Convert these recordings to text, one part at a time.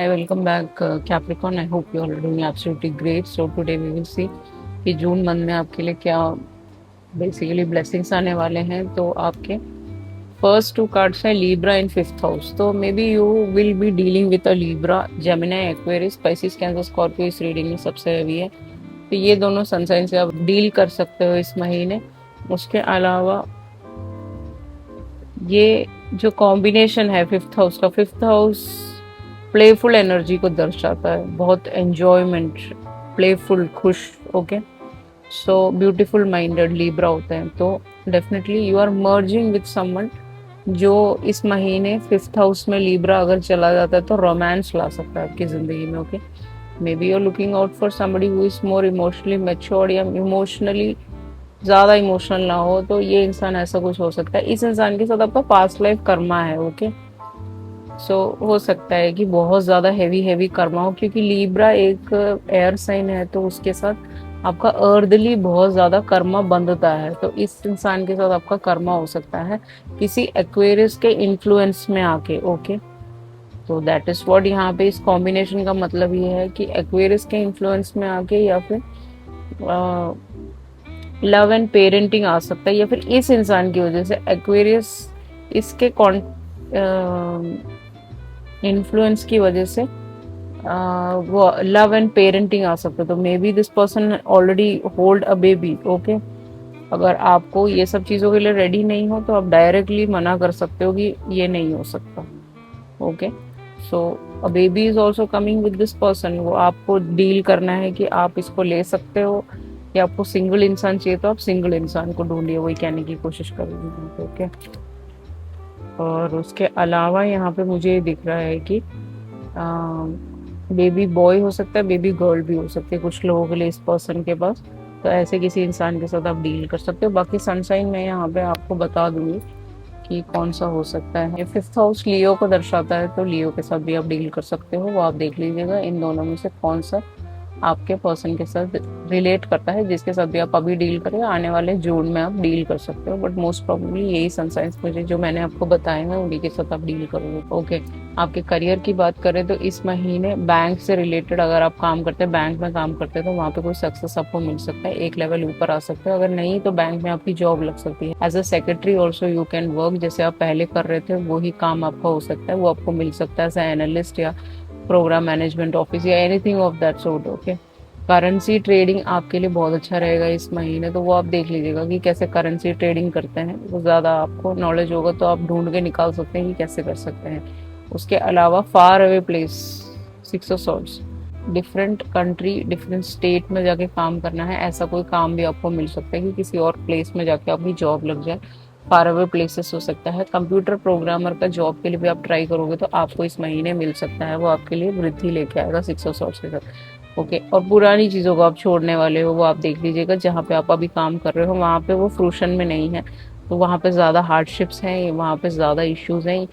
Hi, welcome back, Capricorn. I hope you all are doing absolutely great. So today we will see कि June month में आपके लिए क्या basically blessings आने वाले हैं। तो आपके फर्स्ट टू कार्ड्स हैं लीब्रा इन फिफ्थ हाउस। तो maybe you will be dealing with a Libra, Gemini, Aquarius, Pisces, Cancer, Scorpio इस रीडिंग में सबसे हैवी है। तो ये दोनों सनसाइन से आप डील कर सकते हो इस महीने। उसके अलावा ये जो कॉम्बिनेशन है फिफ्थ हाउस प्लेफुल एनर्जी को दर्शाता है, बहुत एंजॉयमेंट, प्लेफुल, खुश। Okay, so beautiful minded Libra होते हैं। तो definitely you are merging with someone जो इस महीने फिफ्थ हाउस में लीब्रा अगर चला जाता है तो रोमांस ला सकता है आपकी जिंदगी में। Okay, maybe you are looking out for somebody who is more emotionally matured या इमोशनली ज्यादा इमोशनल ना हो, तो ये इंसान ऐसा कुछ हो सकता है। इस इंसान के साथ आपका पास्ट लाइफ कर्मा है। ओके, सो हो सकता है कि बहुत ज्यादा हैवी हैवी कर्मा हो, क्योंकि लीब्रा एक एयर साइन है, तो उसके साथ आपका अर्दली बहुत ज्यादा कर्मा बंधता है। तो इस इंसान के साथ आपका कर्मा हो सकता है किसी एक्वेरियस के इन्फ्लुएंस में आके। ओके, तो दैट इज व्हाट यहाँ पे इस कॉम्बिनेशन का मतलब ये है कि एक्वेरियस के इन्फ्लुएंस में आके, या फिर लव एंड पेरेंटिंग आ सकता है, या फिर इस इंसान की वजह से एक्वेरियस इसके इन्फ्लुएंस की वजह से वो लव एंड पेरेंटिंग आ सकता है। तो may be this person already hold a baby. Okay, अगर आपको ये सब चीज़ों के लिए रेडी नहीं हो तो आप डायरेक्टली मना कर सकते हो कि ये नहीं हो सकता। Okay, so a baby is also coming with this person. वो आपको डील करना है कि आप इसको ले सकते हो, या आपको सिंगल इंसान चाहिए तो आप सिंगल इंसान को ढूंढिए, वही कहने की कोशिश करूँगी। ओके, और उसके अलावा यहाँ पे मुझे ये दिख रहा है कि बेबी बॉय हो सकता है, बेबी गर्ल भी हो सकती है कुछ लोगों के लिए इस पर्सन के पास। तो ऐसे किसी इंसान के साथ आप डील कर सकते हो। बाकी सनसाइन मैं यहाँ पे आपको बता दूंगी कि कौन सा हो सकता है। फिफ्थ हाउस लियो को दर्शाता है, तो लियो के साथ भी आप डील कर सकते हो। वो आप देख लीजिएगा इन दोनों में से कौन सा आपके पर्सन के साथ रिलेट करता है। जिसके साथ भी आप अभी डील करें, आने वाले जून में आप डील कर सकते हो, बट मोस्ट प्रॉब्लली यही सनसाइंस मुझे जो मैंने आपको बताए हैं उन्हीं के साथ आप डील करोगे। ओके, आपके करियर की बात करें तो इस महीने बैंक से रिलेटेड अगर आप काम करते हैं, बैंक में काम करते हैं, तो वहाँ पे कोई सक्सेस आपको मिल सकता है, एक लेवल ऊपर आ सकते हो। अगर नहीं तो बैंक में आपकी जॉब लग सकती है। As a secretary also you can work, जैसे आप पहले कर रहे थे वही काम आपका हो सकता है, वो आपको मिल सकता है एज एनालिस्ट या प्रोग्राम मैनेजमेंट ऑफिस या anything of that sort. Okay, currency trading आपके लिए बहुत अच्छा रहेगा इस महीने। तो वो आप देख लीजिएगा कि कैसे करेंसी ट्रेडिंग करते हैं, वो ज़्यादा आपको नॉलेज होगा तो आप ढूंढ के निकाल सकते हैं कि कैसे कर सकते हैं। उसके अलावा far away place, six of swords, different country, different state में जाके काम करना है, ऐसा कोई काम भी आपको मिल सकता है कि किसी और प्लेस में जाके आपकी जॉब लग जाए। फार अवे प्लेसेस हो सकता है। कंप्यूटर प्रोग्रामर का जॉब के लिए भी आप ट्राई करोगे तो आपको इस महीने मिल सकता है, वो आपके लिए वृद्धि लेके आएगा सिक्स ऑफ सॉर्ड्स के साथ। ओके, और पुरानी चीज़ों को आप छोड़ने वाले हो, वो आप देख लीजिएगा। जहाँ पे आप अभी काम कर रहे हो वहाँ पे वो फ्रूशन में नहीं है, तो वहाँ पे ज़्यादा हार्डशिप्स हैं, वहाँ पे ज़्यादा इश्यूज हैं।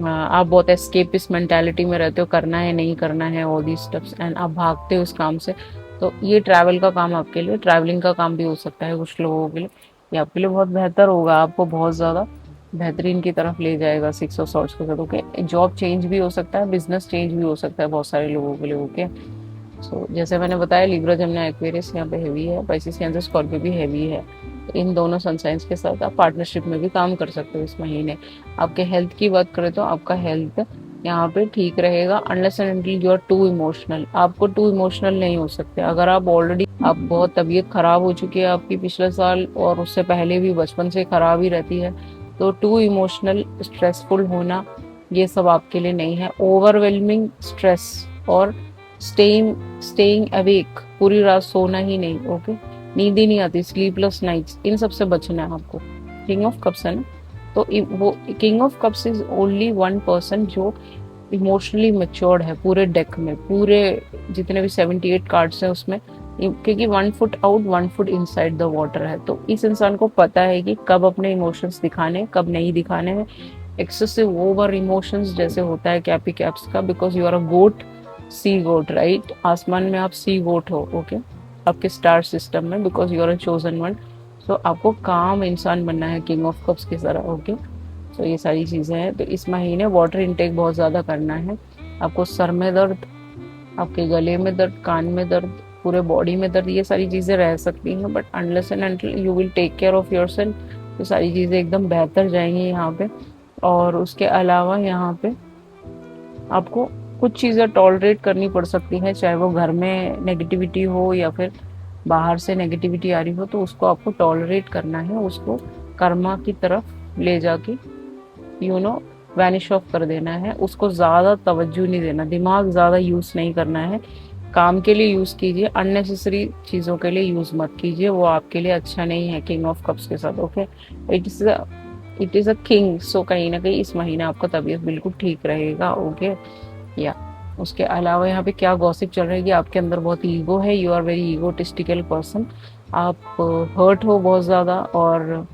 आप बहुत एस्केपिस्ट मेंटालिटी में रहते हो, करना है नहीं करना है, ऑल दी स्टेप्स, एंड आप भागते हो इस काम से। तो ये ट्रैवल का काम आपके लिए, ट्रैवलिंग का काम भी हो सकता है कुछ लोगों के लिए। ये आपके लिए बहुत बेहतर होगा, आपको बहुत ज़्यादा बेहतरीन की तरफ ले जाएगा सिक्स ऑफ सॉर्ड्स के साथ। ओके, जॉब चेंज भी हो सकता है, बिजनेस चेंज भी हो सकता है बहुत सारे लोगों के लिए। ओके, सो जैसे मैंने बताया लिब्रा, जमुना, एक्वेरियस यहाँ पे हैवी है, पाइसेस, कैंसर, स्कॉर्पियो भी हैवी है। तो इन दोनों सनसाइंस के साथ आप पार्टनरशिप में भी काम कर सकते हो इस महीने। आपके हेल्थ की बात करें तो आपका हेल्थ यहाँ पे ठीक रहेगा, unless and until you are too emotional. आपको टू इमोशनल नहीं हो सकते। अगर आप ऑलरेडी, आप बहुत तबीयत खराब हो चुकी है आपकी पिछले साल और उससे पहले भी बचपन से खराब ही रहती है, तो टू इमोशनल, स्ट्रेसफुल होना ये सब आपके लिए नहीं है। ओवरवेलमिंग स्ट्रेस और स्टेइंग स्टेइंग अवेक, पूरी रात सोना ही नहीं। ओके, नींद ही नहीं आती, स्लीपलेस नाइट्स, इन सब से बचना है आपको। किंग ऑफ कप्स है ना, तो वो king of cups is only one person जो इमोशनली मैच्योर्ड है पूरे डेक में, पूरे जितने भी 78 कार्ड्स हैं उसमें, क्योंकि 1 foot out 1 foot inside the water है। तो इस इंसान को पता है कि कब अपने इमोशंस दिखाने, कब नहीं दिखाने हैं। एक्सेसिव ओवर इमोशंस जैसे होता है कैपी कैप्स का, because you are a goat, sea goat, right, आसमान में आप सी गोट हो। ओके, आपके स्टार सिस्टम में, because you are a chosen one. So आपको काम इंसान बनना है किंग ऑफ कप्स की तरह। ओके, तो ये सारी चीज़ें हैं। तो इस महीने वाटर इनटेक बहुत ज़्यादा करना है, आपको सर में दर्द, आपके गले में दर्द, कान में दर्द, पूरे बॉडी में दर्द, ये सारी चीज़ें रह सकती हैं, but unless and until you will take care of yourself तो सारी चीज़ें एकदम बेहतर जाएंगी यहाँ पे। और उसके अलावा यहाँ पे आपको कुछ चीज़ें टॉलरेट करनी पड़ सकती है, चाहे वो घर में नेगेटिविटी हो या फिर बाहर से नेगेटिविटी आ रही हो, तो उसको आपको टॉलरेट करना है, उसको कर्मा की तरफ ले जाके यू नो वैनिश ऑफ कर देना है। उसको ज़्यादा तवज्जो नहीं देना, दिमाग ज़्यादा यूज़ नहीं करना है। काम के लिए यूज़ कीजिए, अननेसेसरी चीज़ों के लिए यूज़ मत कीजिए, वो आपके लिए अच्छा नहीं है किंग ऑफ कप्स के साथ। Okay, it is a king, so कहीं ना कहीं इस महीने आपका तबीयत बिल्कुल ठीक रहेगा। ओके, या उसके अलावा यहाँ पे क्या गॉसिप चल रहा है कि आपके अंदर बहुत ईगो है, यू आर वेरी ईगोटिस्टिकल पर्सन, आप हर्ट हो बहुत ज़्यादा, और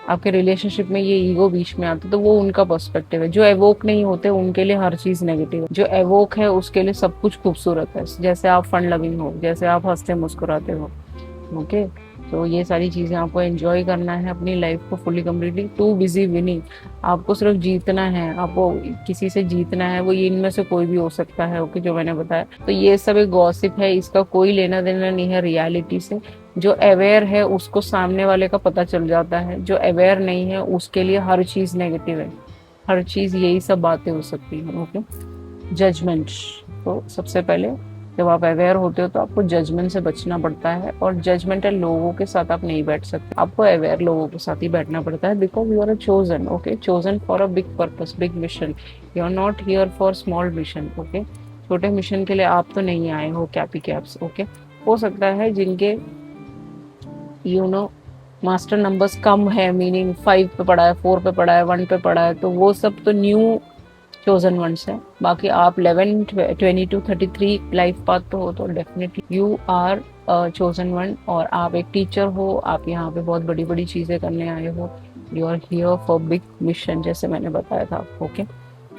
आपके रिलेशनशिप में ये ईगो बीच में आता है, तो वो उनका पर्सपेक्टिव है। जो एवोक नहीं होते उनके लिए हर चीज़ नेगेटिव है, जो एवोक है उसके लिए सब कुछ खूबसूरत है, जैसे आप फन लविंग हो, जैसे आप हंसते मुस्कुराते हो। ओके, तो ये सारी चीज़ें आपको एंजॉय करना है अपनी लाइफ को fully completely, too busy winning. आपको सिर्फ जीतना है, आपको किसी से जीतना है, वो इनमें से कोई भी हो सकता है। ओके, जो मैंने बताया, तो ये सब एक गॉसिप है, इसका कोई लेना देना नहीं है रियलिटी से। जो अवेयर है उसको सामने वाले का पता चल जाता है, जो अवेयर नहीं है उसके लिए हर चीज़ नेगेटिव है, हर चीज़ यही सब बातें हो सकती हैं। ओके, जजमेंट, तो सबसे पहले जब आप अवेयर होते हो तो आपको जजमेंट से बचना पड़ता है, और जजमेंटल लोगों के साथ आप नहीं बैठ सकते, आपको अवेयर लोगों के साथ ही बैठना पड़ता है, because you are a chosen. Okay, chosen for a big purpose, big mission, you are not here for small mission. Okay, छोटे मिशन के लिए आप तो नहीं आए हो कैपी कैप्स। ओके, हो सकता है जिनके मास्टर नंबर्स कम है, मीनिंग 5 पे पढ़ा है, 4 पे पढ़ा है, 1 पे पढ़ा है, तो वो सब तो न्यू चोजन वंस है। बाकी आप 11 22 33 लाइफ पाथ पे हो तो definitely you are chosen one, और आप एक टीचर हो, आप यहाँ पे बहुत बड़ी बड़ी चीजें करने आए हो, you are here for big mission, जैसे मैंने बताया था। ओके,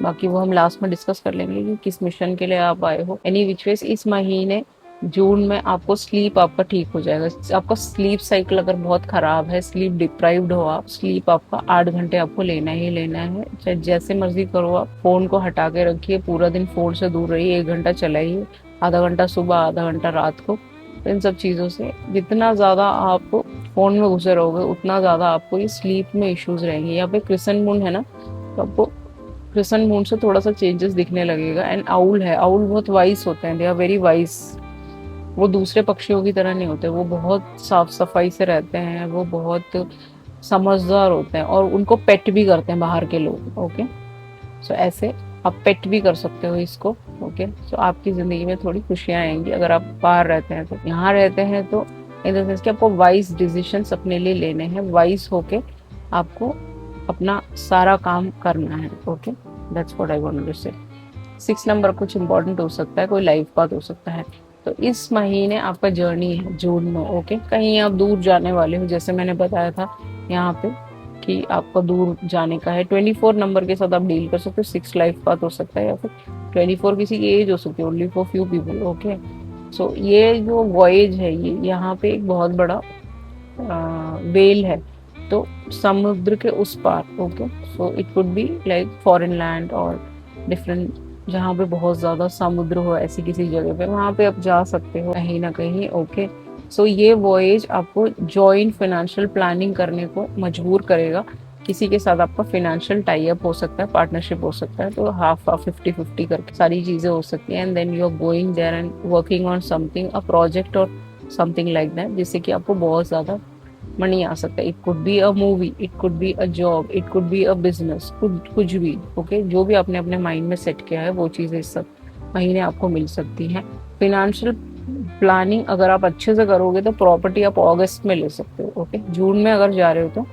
बाकी वो हम लास्ट में डिस्कस कर लेंगे कि किस मिशन के लिए आप आए हो। एनी विच वेज इस महीने जून में आपको स्लीप आपका ठीक हो जाएगा। आपका स्लीप साइकिल अगर बहुत खराब है, स्लीप डिप्राइव्ड हो आप, स्लीप आपका 8 घंटे आपको लेना ही लेना है, चाहे जैसे मर्जी करो। आप फोन को हटा के रखिए, पूरा दिन फोन से दूर रहिए, 1 घंटा चलाइए, आधा घंटा सुबह, आधा घंटा रात को। तो इन सब चीज़ों से जितना ज़्यादा आप फोन में घुसे रहोगे उतना ज़्यादा आपको ये स्लीप में इश्यूज रहेंगे। यहाँ पे क्रिसन मून है ना, तो आपको क्रिसन मून से थोड़ा सा चेंजेस दिखने लगेगा। एंड आउल है, आउल बहुत वाइस होते हैं, दे आर वेरी वाइस, वो दूसरे पक्षियों की तरह नहीं होते, वो बहुत साफ सफाई से रहते हैं, वो बहुत समझदार होते हैं, और उनको पेट भी करते हैं बाहर के लोग। ओके, सो ऐसे आप पेट भी कर सकते हो इसको। ओके, सो आपकी जिंदगी में थोड़ी खुशियां आएंगी अगर आप बाहर रहते हैं तो। यहाँ रहते हैं तो इन द सेंस कि आपको वाइज डिसीजंस अपने लिए लेने हैं, वाइज होके आपको अपना सारा काम करना है। Okay, that's what I want to say. 6 number कुछ इंपॉर्टेंट हो सकता है, कोई लाइफ पाथ हो सकता है। तो इस महीने आपका जर्नी है जून में। ओके, कहीं आप दूर जाने वाले हो, जैसे मैंने बताया था यहाँ पे कि आपको दूर जाने का है। 24 नंबर के साथ आप डील कर सकते हो, 6 लाइफ पाथ हो सकता है, या फिर 24 किसी की एज हो सकती है, only for few people. Okay, so ये जो वॉयज है, ये यहाँ पे एक बहुत बड़ा वेल है, तो समुद्र के उस पार। Okay, so it would be like foreign land और डिफरेंट, जहाँ पे बहुत ज्यादा समुद्र हो, ऐसी किसी जगह पे वहां पे आप जा सकते हो कहीं ना कहीं। ओके, सो ये वॉयज आपको जॉइंट फाइनेंशियल प्लानिंग करने को मजबूर करेगा। किसी के साथ आपका फाइनेंशियल टाई अप हो सकता है, पार्टनरशिप हो सकता है, तो हाफ हाफ 50-50 करके सारी चीजें हो सकती हैं। And then you are going there and working on something, a project और समथिंग लाइक दैट, जिससे कि आपको बहुत ज्यादा मनी आ सकता है। It could be a movie, it could be a job, it could be a business, कुछ भी। ओके, जो भी आपने अपने माइंड में सेट किया है वो चीजें इस सब महीने आपको मिल सकती हैं। फाइनेंशियल प्लानिंग अगर आप अच्छे से करोगे तो प्रॉपर्टी आप अगस्त में ले सकते हो। ओके, जून में अगर जा रहे हो तो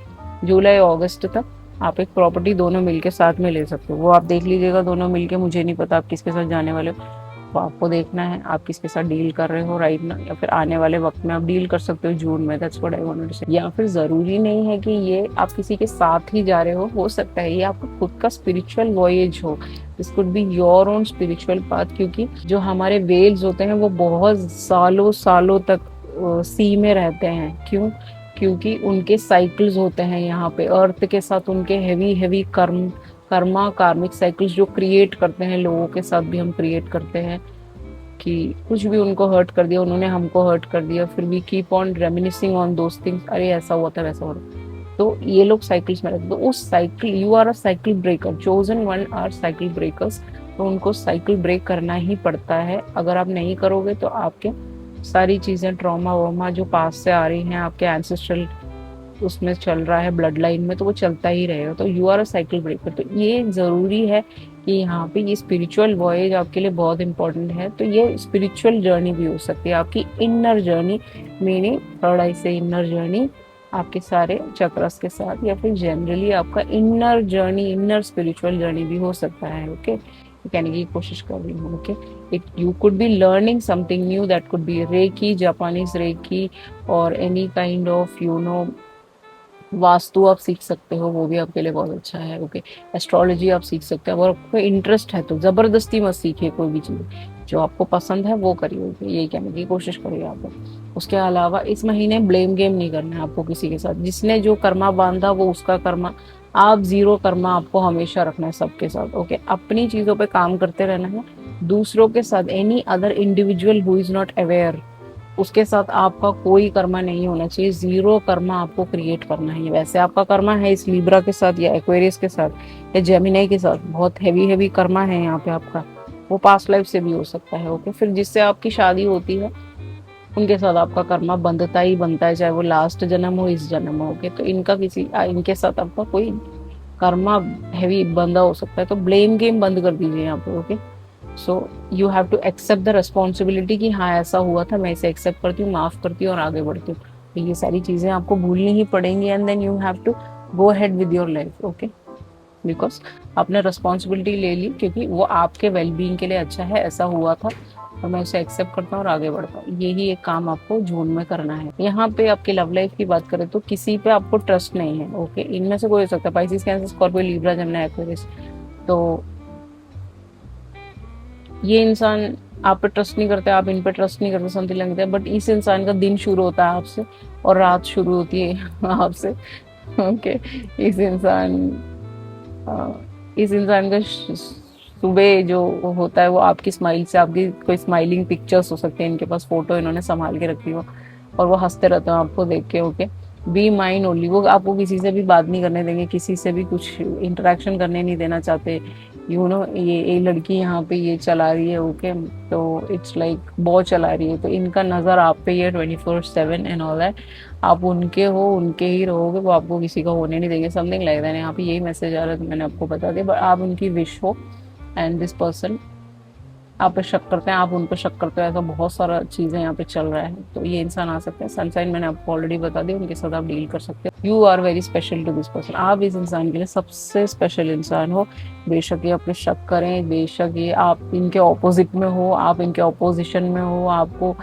जुलाई अगस्त तक आप एक प्रॉपर्टी दोनों मिलके साथ में ले सकते हो। वो आप देख लीजिएगा दोनों मिलके, मुझे नहीं पता आप किसके साथ जाने वाले हो, तो आपको देखना है आप किसके साथ डील कर रहे हो राइट ना, या फिर आने वाले वक्त में आप डील कर सकते हो जून में। That's what I wanted to say. या फिर जरूरी नहीं है कि ये आप किसी के साथ ही जा रहे हो सकता है ये आपका खुद का स्पिरिचुअल वॉयज हो, this could be your own spiritual path, क्योंकि जो हमारे वेल्स होते हैं वो बहुत सालों सालों तक सी में रहते हैं। क्यों? क्योंकि उनके साइकिल्स होते हैं यहाँ पे, अर्थ के साथ उनके हेवी हेवी कर्म कर्मा, कार्मिक साइकिल्स जो क्रिएट करते हैं, लोगों के साथ भी हम क्रिएट करते हैं कि कुछ भी उनको हर्ट कर दिया, उन्होंने हमको हर्ट कर दिया, फिर we keep on reminiscing on those things, अरे ऐसा हुआ था वैसा हुआ था। तो ये लोग साइकिल्स में रहते हैं। तो उस cycle, you are a cycle breaker, chosen one are cycle breakers. तो उनको साइकिल ब्रेक करना ही पड़ता है। अगर आप नहीं करोगे तो आपके सारी चीजें, ट्रॉमा वोमा जो पास से आ रही हैं, आपके एंसेस्ट्रल उसमें चल रहा है, ब्लड लाइन में, तो वो चलता ही रहेगा। तो you are a cycle breaker. तो ये जरूरी है कि यहाँ पे ये स्पिरिचुअल वॉयज आपके लिए बहुत इंपॉर्टेंट है। तो ये स्पिरिचुअल जर्नी भी हो सकती है, आपकी इनर जर्नी, मीनिंग थर्ड आई से इनर जर्नी, आपके सारे चक्रस के साथ, या फिर जनरली आपका inner journey, inner spiritual journey भी हो सकता है। ओके, कहने की कोशिश कर रही हूँ। Okay, it you could be learning something new, that could be reiki, Japanese reiki, और एनी काइंड ऑफ वास्तु आप सीख सकते हो, वो भी आपके लिए बहुत अच्छा है। ओके, एस्ट्रोलॉजी आप सीख सकते हो। अगर आपको इंटरेस्ट है तो जबरदस्ती मत सीखिए, कोई भी चीज जो आपको पसंद है वो करिए। यही कहने की कोशिश करिए आप। उसके अलावा इस महीने ब्लेम गेम नहीं करना है आपको किसी के साथ। जिसने जो कर्मा बांधा वो उसका कर्मा, आप जीरो कर्मा आपको हमेशा रखना है सबके साथ। ओके, अपनी चीजों पे काम करते रहना है। दूसरों के साथ, any other individual who is not aware, उसके साथ आपका कोई कर्मा नहीं होना चाहिए। जीरो कर्मा आपको क्रिएट करना है। वैसे आपका कर्मा है इस लिब्रा के साथ या एक्वेरियस के साथ या जेमिनाई के साथ, बहुत हैवी कर्मा है यहाँ पे आपका। वो पास्ट लाइफ से भी हो सकता है। ओके, फिर जिससे आपकी शादी होती है उनके साथ आपका कर्मा बंधता ही बनता है, चाहे वो लास्ट जन्म हो, इस जन्म हो। ओके, तो इनके साथ आपका कोई कर्मा हैवी बंधा हो सकता है। तो ब्लेम गेम बंद कर दीजिए यहाँ पे। Okay, so you have to accept the responsibility कि हाँ ऐसा हुआ था, मैं इसे एक्सेप्ट करती हूँ, माफ करती हूँ और आगे बढ़ती हूँ। तो ये सारी चीजें आपको भूलनी ही पड़ेंगी, and then you have to go ahead with your life. Okay, because आपने रिस्पॉन्सिबिलिटी ले ली, क्योंकि वो आपके वेलबींग के लिए अच्छा है, ऐसा हुआ था और मैं उसे एक्सेप्ट करता हूँ और आगे बढ़ता हूँ। यही एक काम आपको जून में करना है। यहाँ पे आपकी लव लाइफ की बात करें तो किसी पे आपको ट्रस्ट नहीं है। ओके, इनमें से कोई हो सकता है, Pisces, cancer, Scorpio, Libra, Gemini, Aquarius. तो ये इंसान आप पे ट्रस्ट नहीं करते, आप इन पे ट्रस्ट नहीं करते, समथिंग लगता है। बट इस इंसान का दिन शुरू होता है आपसे और रात शुरू होती है आपसे। ओके, इस इंसान का सुबह जो होता है वो आपकी स्माइल से, आपकी कोई स्माइलिंग पिक्चर्स हो सकते हैं, इनके पास फोटो इन्होंने संभाल के रखी हो और वो हंसते रहते हैं आपको देख के। ओके, बी माइंड ओनली, वो आपको किसी से भी बात नहीं करने देंगे, किसी से भी कुछ इंटरेक्शन करने नहीं देना चाहते। ये लड़की यहाँ पे ये चला रही है। ओके, तो इट्स लाइक बहुत चला रही है, तो इनका नजर आप पे ये 24/7 एंड ऑल दैट। आप उनके हो, उनके ही रहोगे, वो आपको किसी का होने नहीं देंगे, समथिंग लाइक दैट। यहाँ पे यही मैसेज आ रहा है, तो मैंने आपको बता दिया। बट आप उनकी विश हो, एंड दिस पर्सन आप पे शक करते हैं, आप उन पर शक करते हो, ऐसा बहुत सारा चीजें यहाँ पे चल रहा है। तो ये इंसान आ सकते हैं। सनसाइन मैंने आपको ऑलरेडी बता दिया, उनके साथ आप डील कर सकते हो। You are very special to this person, आप इस इंसान के लिए सबसे स्पेशल इंसान हो। बेशक ये अपने शक करें, बेशक ये आप इनके ऑपोजिट में हो, आप इनके ऑपोजिशन में हो, आपको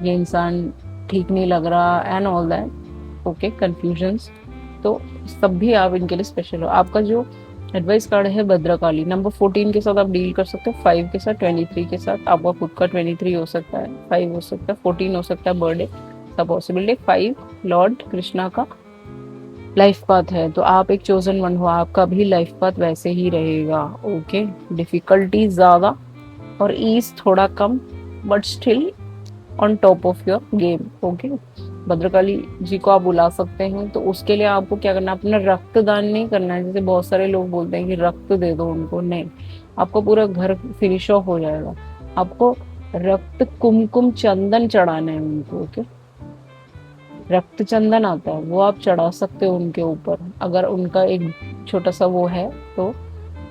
ये इंसान ठीक नहीं लग रहा and all that. Okay, confusions, तो सब भी आप इनके लिए स्पेशल हो। आपका जो एडवाइस कार्ड है भद्रकाली, नंबर 14 के साथ आप डील कर सकते हो, 5 के साथ, 23 के साथ। आपका खुद का 23 हो सकता है, 5 हो सकता है, 14 हो सकता है, बर्थडे सब पॉसिबिलिटी। 5 लॉर्ड कृष्णा का लाइफ पाथ है, तो आप एक चोजन वन हो, आपका भी लाइफ पाथ वैसे ही रहेगा। ओके, डिफिकल्टी ज्यादा और ईज थोड़ा कम, but still on top of your game. Okay, Bhadrakali ji को आप बुला सकते हैं। तो उसके लिए आपको क्या करना है, अपना रक्तदान नहीं करना है। जैसे बहुत सारे लोग बोलते हैं कि रक्त दे दो उनको, नहीं, आपको पूरा घर फिनिश ऑफ हो जाएगा। आपको रक्त कुमकुम चंदन चढ़ाना है उनको। ओके, रक्त चंदन आता है, वो आप चढ़ा सकते हो उनके ऊपर। अगर उनका एक छोटा सा वो है तो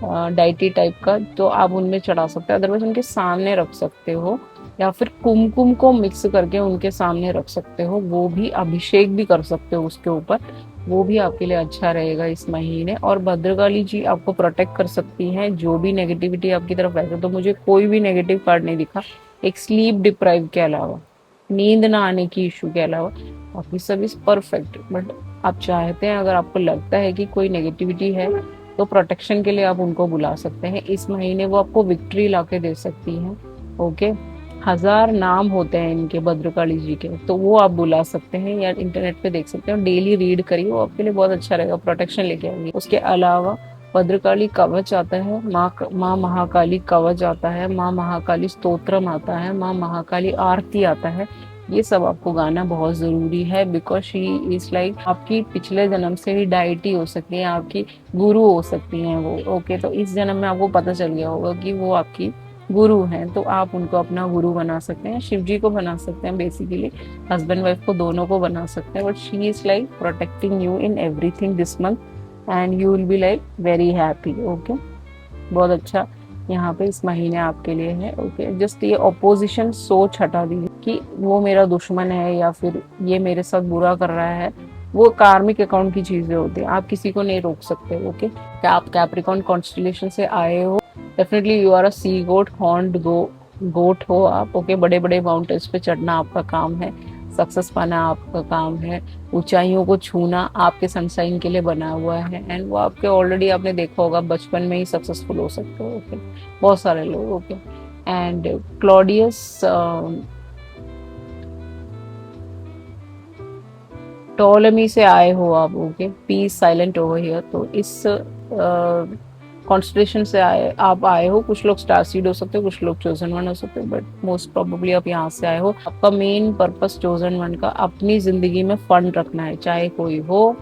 डाइटी टाइप का, तो आप उनमें चढ़ा सकते हो। अदरवाइज उनके सामने रख सकते हो, या फिर कुमकुम को मिक्स करके उनके सामने रख सकते हो। वो भी अभिषेक भी कर सकते हो उसके ऊपर, वो भी आपके लिए अच्छा रहेगा इस महीने। और भद्रकाली जी आपको प्रोटेक्ट कर सकती हैं जो भी नेगेटिविटी आपकी तरफ। वैसे तो मुझे कोई भी नेगेटिव कार्ड नहीं दिखा, एक स्लीप डिप्राइव के अलावा, नींद ना आने की इशू के अलावा, बाकी सब इज परफेक्ट। बट आप चाहते हैं, अगर आपको लगता है कि कोई नेगेटिविटी है, तो प्रोटेक्शन के लिए आप उनको बुला सकते हैं। इस महीने वो आपको विक्ट्री लाके दे सकती हैं। ओके, 1000 नाम होते हैं इनके, भद्रकाली जी के, तो वो आप बुला सकते हैं या इंटरनेट पे देख सकते हैं। डेली रीड करिए, वो आपके लिए बहुत अच्छा रहेगा, प्रोटेक्शन लेके आएंगे। उसके अलावा भद्रकाली कवच आता है, माँ महाकाली कवच आता है, माँ महाकाली स्तोत्रम आता है, माँ महाकाली आरती आता है। ये सब आपको गाना बहुत जरूरी है, बिकॉज शी इज लाइक आपकी पिछले जन्म से ही डाइटी हो सकती है, आपकी गुरु हो सकती हैं वो। ओके, तो इस जन्म में आपको पता चल गया होगा कि वो आपकी गुरु हैं, तो आप उनको अपना गुरु बना सकते हैं, शिव जी को बना सकते हैं, बेसिकली हस्बैंड वाइफ को दोनों को बना सकते हैं। But she is like protecting you in everything this month and you will be like very happy. Okay, बहुत अच्छा यहाँ पे इस महीने आपके लिए है। ओके, जस्ट ये ऑपोजिशन सोच हटा दीजिए कि वो मेरा दुश्मन है या फिर ये मेरे साथ बुरा कर रहा है। वो कार्मिक अकाउंट की चीजें होती हैं, आप किसी को नहीं रोक सकते। ओके, क्या आप कैप्रिकॉर्न कॉन्स्टेलेशन से आए हो? Definitely you are a sea goat, horned goat हो आप। ओके, बड़े बड़े माउंटेन्स पे चढ़ना आपका काम है, सक्सेस पाना आपका काम है, ऊंचाइयों को छूना आपके सनसाइन के लिए बना हुआ है। एंड वो आपके ऑलरेडी आपने देखा होगा बचपन में ही सक्सेसफुल हो सकते हो। ओके, बहुत सारे लोग। ओके, एंड क्लॉडियस टोलेमी से आए हो आप। Okay, peace silent over here. तो इस कॉन्स्टलेशन से आए हो। कुछ लोग स्टार सीड हो सकते हो, कुछ लोग चोजन वन हो सकते हो, बट मोस्ट प्रोबेबली आप यहाँ से आए हो। आपका मेन पर्पस चोजन वन का अपनी जिंदगी में फन रखना है, चाहे कोई हो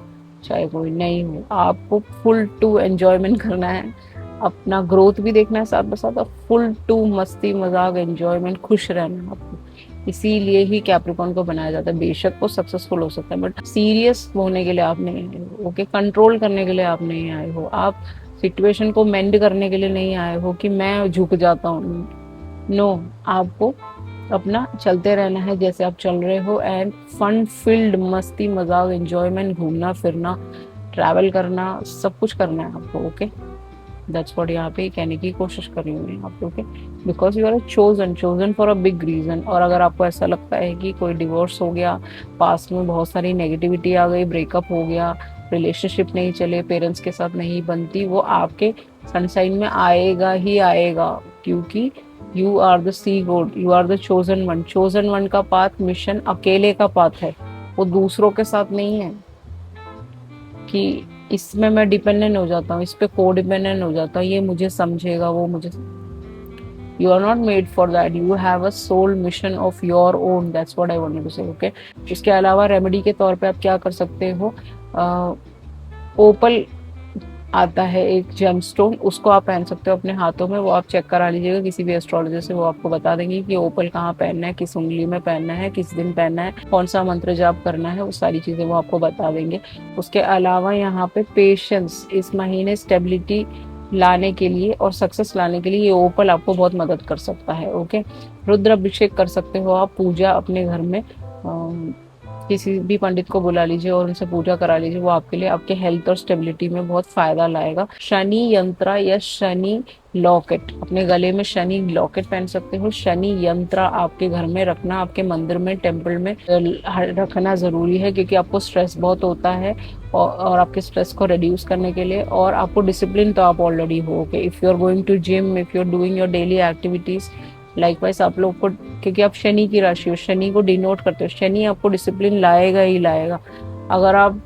चाहे कोई नहीं हो। आपको फुल टू एंजॉयमेंट करना है, अपना ग्रोथ भी देखना है साथ में साथ, और फुल टू मस्ती मजाक एंजॉयमेंट खुश रहना है आपको। इसीलिए ही कैप्रिकॉर्न को बनाया जाता है। बेशक वो सक्सेसफुल हो सकता है, बट सीरियस होने के लिए आप नहीं आए हो। ओके, कंट्रोल करने के लिए आप नहीं आए हो, आप सिचुएशन को मेंड करने के लिए नहीं आए हो कि मैं झुक जाता हूँ। नो, आपको अपना चलते रहना है जैसे आप चल रहे हो, एंड फन फिल्ड मस्ती मजाक एंजॉयमेंट, घूमना फिरना, ट्रैवल करना, सब कुछ करना है आपको। ओके, दैट्स व्हाट यहाँ पे कहने की कोशिश कर रही हूँ मैं आप लोग के, because you are chosen for a big reason. और अगर आपको ऐसा लगता है कि कोई डिवोर्स हो गया, पास में बहुत सारी नेगेटिविटी आ गई, ब्रेकअप हो गया, रिलेशनशिप नहीं चले, पेरेंट्स के साथ नहीं बनती, वो आपके सनसाइन में आएगा ही आएगा, क्योंकि you are the sea god, you are the chosen one. Chosen one का पाथ मिशन अकेले का पाथ है, वो दूसरों के साथ नहीं है कि इसमें मैं डिपेंडेंट हो जाता हूँ, इस पे को डिपेंडेंट हो जाता हूँ, ये मुझे समझेगा, वो मुझे। You are not made for that, you have a soul mission of your own, that's what I wanted to say. Okay, इसके अलावा रेमेडी के तौर पे आप क्या कर सकते हो, ओपल आता है एक जेमस्टोन, उसको आप पहन सकते हो अपने हाथों में। वो आप चेक करा लीजिएगा किसी भी एस्ट्रोलॉजर से, वो आपको बता देंगे कि ओपल कहाँ पहनना है, किस उंगली में पहनना है, किस दिन पहनना है, कौन सा मंत्र जाप करना है, वो सारी चीजें वो आपको बता देंगे। उसके अलावा यहाँ पे पेशेंस, इस महीने स्टेबिलिटी लाने के लिए और सक्सेस लाने के लिए ये ओपल आपको बहुत मदद कर सकता है। ओके, रुद्र अभिषेक कर सकते हो आप, पूजा अपने घर में किसी भी पंडित को बुला लीजिए और उनसे पूजा करा लीजिए, वो आपके लिए आपके हेल्थ और स्टेबिलिटी में बहुत फायदा लाएगा। शनि यंत्र या शनि लॉकेट, अपने गले में शनि लॉकेट पहन सकते हो। शनि यंत्र आपके घर में रखना, आपके मंदिर में, टेम्पल में रखना जरूरी है, क्योंकि आपको स्ट्रेस बहुत होता है, और आपके स्ट्रेस को रिड्यूस करने के लिए। और आपको डिसिप्लिन तो आप ऑलरेडी हो, if you are going to gym, if you are doing your daily activities, likewise आप लोग को, क्योंकि आप शनि की राशि हो, शनि को डिनोट करते हो, शनि आपको डिसिप्लिन लाएगा ही लाएगा। अगर आप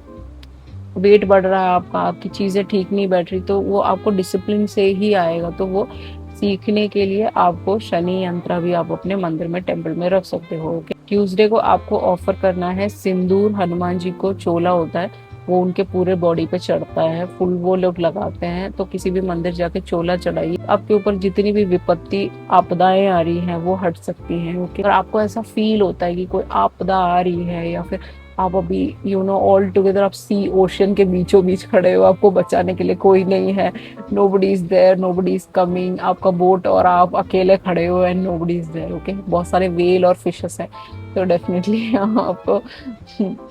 वेट बढ़ रहा है आपका, आपकी चीजें ठीक नहीं बैठ रही, तो वो आपको डिसिप्लिन से ही आएगा। तो वो सीखने के लिए आपको शनि यंत्र भी आप अपने मंदिर में, टेम्पल में रख सकते हो। ट्यूसडे को आपको ऑफर करना है सिंदूर। हनुमान जी को चोला होता है, वो उनके पूरे बॉडी पे चढ़ता है, फुल वो लोग लगाते हैं, तो किसी भी मंदिर जाके चोला चढ़ाइए, आपके ऊपर जितनी भी विपत्ति आपदाएं आ रही हैं वो हट सकती हैं। ओके, और आपको ऐसा फील होता है कि कोई आपदा आ रही है, या फिर आप अभी ऑल टुगेदर आप सी ओशन के बीचों बीच खड़े हो, आपको बचाने के लिए कोई नहीं है, nobody is there, nobody is coming, आपका बोट और आप अकेले खड़े हो and nobody is there. Okay, बहुत सारे वेल और फिशेस हैं, तो डेफिनेटली आपको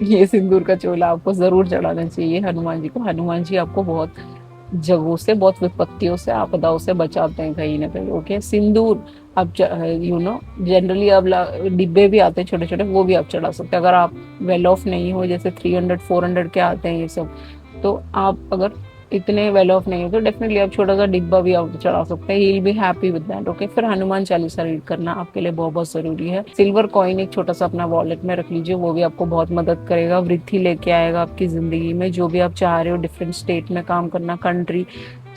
ये सिंदूर का चोला आपको जरूर चढ़ाना चाहिए हनुमान जी को। हनुमान जी आपको बहुत जगहों से, बहुत विपत्तियों से, आपदाओं से बचाते हैं कहीं ना कहीं। ओके, सिंदूर आप जनरली अब डिब्बे भी आते हैं छोटे छोटे, वो भी आप चढ़ा सकते हैं। अगर आप वेल ऑफ नहीं हो, जैसे 300-400 के आते हैं ये सब, तो आप अगर इतने वेल ऑफ नहीं हो तो डेफिनेटली आप छोटा सा डिब्बा भी आप चढ़ा सकते हैं, he will be happy with that. Okay, फिर हनुमान चालीसा रीड करना आपके लिए बहुत बहुत जरूरी है। सिल्वर कॉइन एक छोटा सा अपना वॉलेट में रख लीजिए, वो भी आपको बहुत मदद करेगा, वृद्धि लेके आएगा आपकी जिंदगी में। जो भी आप चाह रहे हो, डिफरेंट स्टेट में काम करना, कंट्री,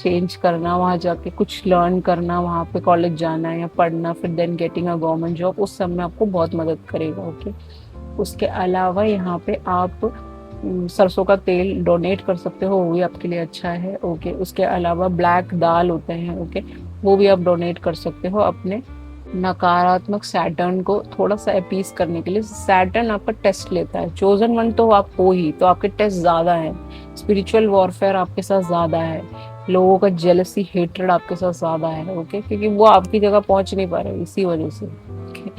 चेंज करना, वहाँ जाके कुछ लर्न करना, वहाँ पे कॉलेज जाना या पढ़ना, फिर then getting a government job, उस सब में आपको बहुत मदद करेगा। ओके, उसके अलावा यहाँ पे आप सरसों का तेल डोनेट कर सकते हो, वो भी आपके लिए अच्छा है। ओके, उसके अलावा ब्लैक दाल होते हैं, ओके, वो भी आप डोनेट कर सकते हो अपने नकारात्मक सैटर्न को थोड़ा सा अपीस करने के लिए। सैटर्न आपका टेस्ट लेता है, चोजन वन तो आप हो ही, तो आपके टेस्ट ज्यादा है, स्पिरिचुअल वॉरफेयर आपके साथ ज्यादा है, लोगों का जेलसी हेट्रेड आपके साथ ज्यादा है। ओके, क्योंकि वो आपकी जगह पहुंच नहीं पा रहे इसी वजह से। ओके,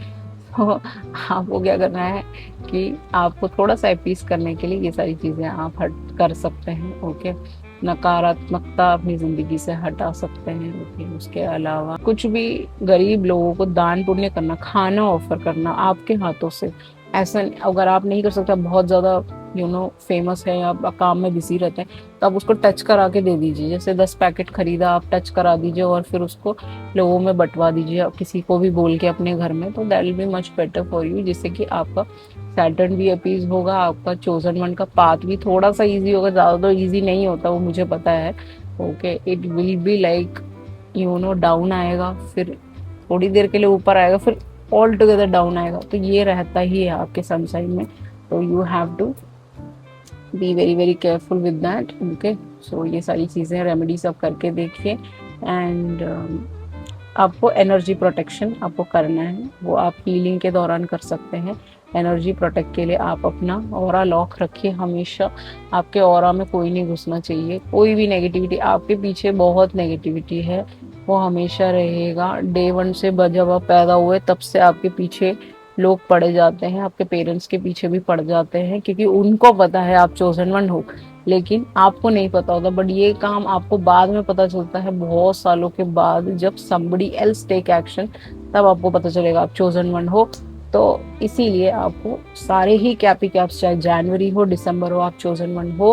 तो आपको क्या करना है कि आपको थोड़ा सा अपीस करने के लिए ये सारी चीजें आप हट कर सकते हैं। ओके, नकारात्मकता अपनी जिंदगी से हटा सकते हैं। ओके, उसके अलावा कुछ भी गरीब लोगों को दान पुण्य करना, खाना ऑफर करना आपके हाथों से, ऐसा अगर आप नहीं कर सकते, बहुत ज्यादा फेमस है या आप काम में बिजी रहते हैं, तो आप उसको टच करा के दे दीजिए। जैसे 10 पैकेट खरीदा, आप टच करा दीजिए और फिर उसको लोगों में बंटवा दीजिए, किसी को भी बोल के अपने घर में, तो that will be much better for you, जिससे कि आपका सैटर्न भी अपीज होगा, आपका चोजन वन का पाथ भी थोड़ा सा इजी होगा, ज्यादा तो इजी नहीं होता, वो मुझे पता है। Okay, it will be like down आएगा, फिर थोड़ी देर के लिए ऊपर आएगा, फिर ऑल टुगेदर डाउन आएगा, तो ये रहता ही है आपके सनसाइन में। तो you have to be very very careful with that. Okay, so ये सारी चीज़ें रेमेडीज आप करके देखिए। एंड आपको एनर्जी प्रोटेक्शन आपको करना है, वो आप हीलिंग के दौरान कर सकते हैं। एनर्जी प्रोटेक्ट के लिए आप अपना ऑरा लॉक रखिए हमेशा, आपके ऑरा में कोई नहीं घुसना चाहिए, कोई भी नेगेटिविटी, आपके पीछे बहुत नेगेटिविटी है, वो हमेशा रहेगा। डे वन से जब आप पैदा हुए तब से आपके पीछे लोग पड़े जाते हैं, आपके पेरेंट्स के पीछे भी पड़ जाते हैं, क्योंकि उनको पता है आप चोजन वन हो, लेकिन आपको नहीं पता होता। बट ये काम आपको बाद में पता चलता है, बहुत सालों के बाद, जब somebody else टेक एक्शन, तब आपको पता चलेगा आप चोजन वन हो। तो इसीलिए आपको सारे ही कैपी कैप्स, चाहे जनवरी हो दिसंबर हो, आप चोजन वन हो।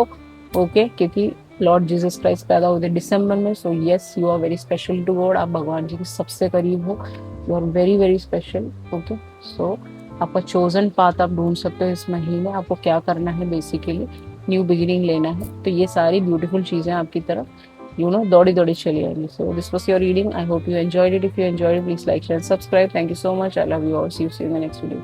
ओके, क्योंकि लॉर्ड जीसस क्राइस्ट पैदा होते दिसंबर में, so yes, you are very special to God, आप भगवान जी के सबसे करीब हो, you are very very special. Okay, so आपका चोजन पाथ आप ढूंढ सकते हो इस महीने। आपको क्या करना है, बेसिकली न्यू बिगिनिंग लेना है, तो ये सारी ब्यूटीफुल चीजें आपकी तरफ दौड़ी दौड़ी चली आएंगी। So this was your reading, I hope you enjoyed it. If you enjoyed, please like share subscribe. Thank you so much, I love you all, see you in the next video.